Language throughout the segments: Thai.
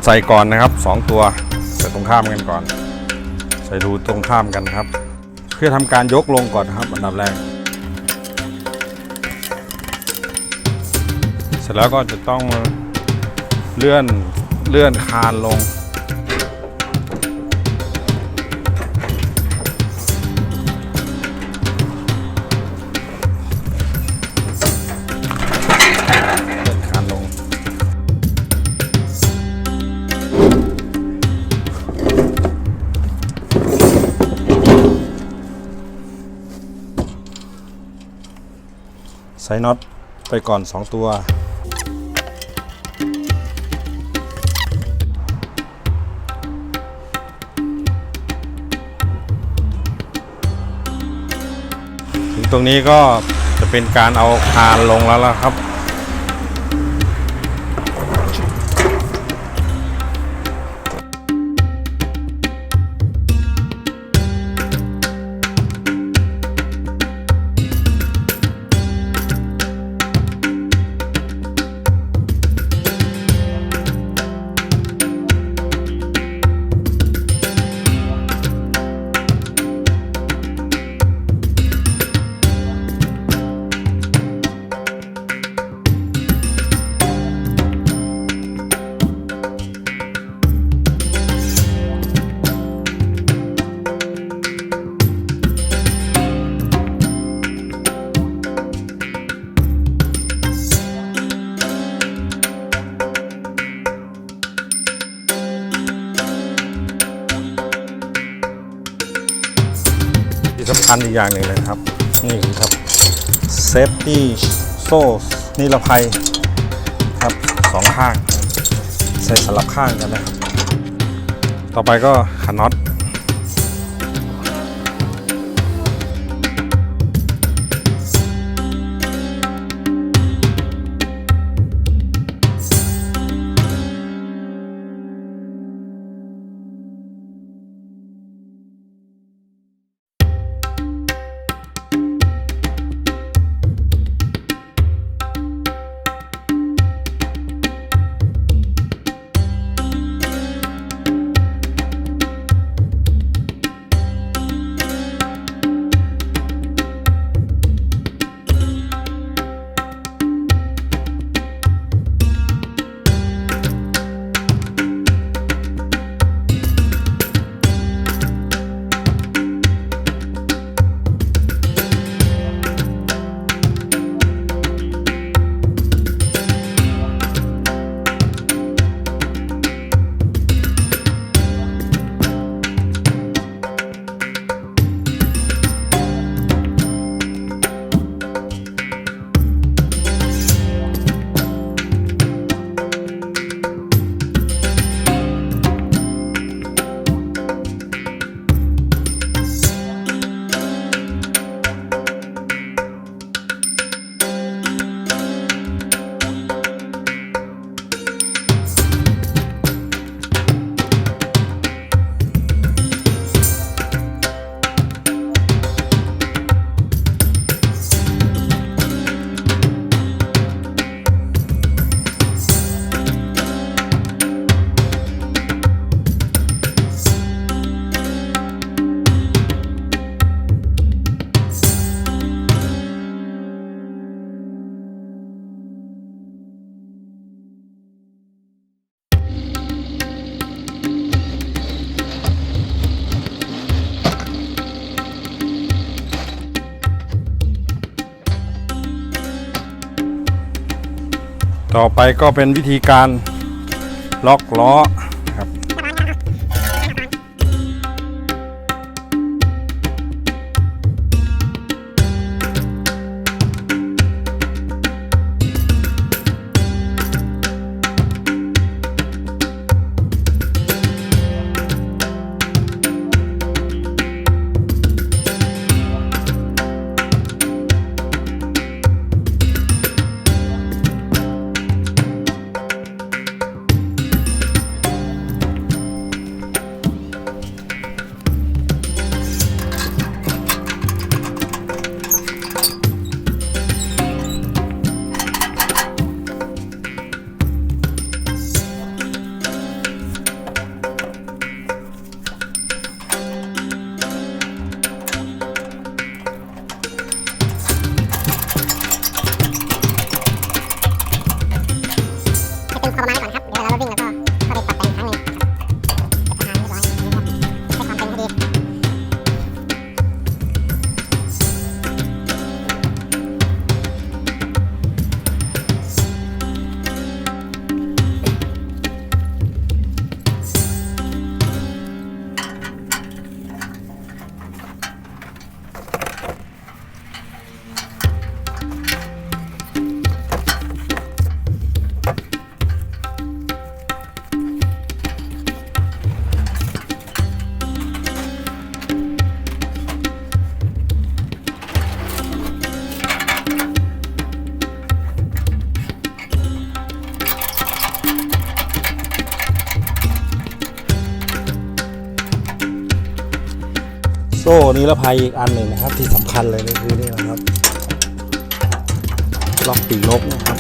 ใส่ก่อนนะครับ2ตัวใส่ตรงข้ามกันก่อนใส่รูตรงข้ามกันครับเพื่อทำการยกลงก่อนนะครับอันดับแรกเสร็จแล้วก็จะต้องเลื่อนคานลงใส่น็อตไปก่อน2ตัวถึงตรงนี้ก็จะเป็นการเอาคานลงแล้วล่ะครับสำคัญอีกอย่างหนึ่งเลยครับนี่ครับเซฟตี้โซ่นิรภัยครับ2ข้างใส่สลับข้างกันนะครับต่อไปก็ขันน็อตต่อไปก็เป็นวิธีการล็อกล้อครับ โซ่นิรภัยอีกอันหนึ่งนะครับที่สำคัญเลยก็คือนี่นะครับล็อกปีกนกนะครับ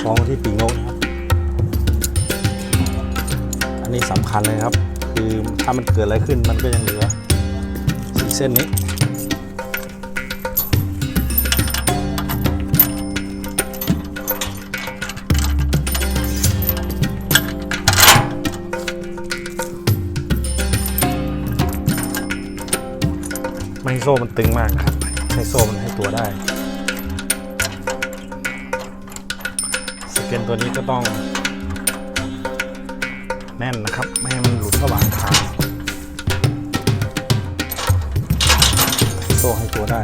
คล้องที่ปีกนกนะครับอันนี้สำคัญเลยครับคือถ้ามันเกิดอะไรขึ้นมันก็ยังเหลือ4เส้นนี้ไม่ให้โซ่มันตึงมากนะครับให้โซ่มันให้ตัวได้สเก็นตัวนี้ก็ต้องแน่นนะครับไม่ให้มันหลุดระหว่างทางโซ่ให้ตัวได้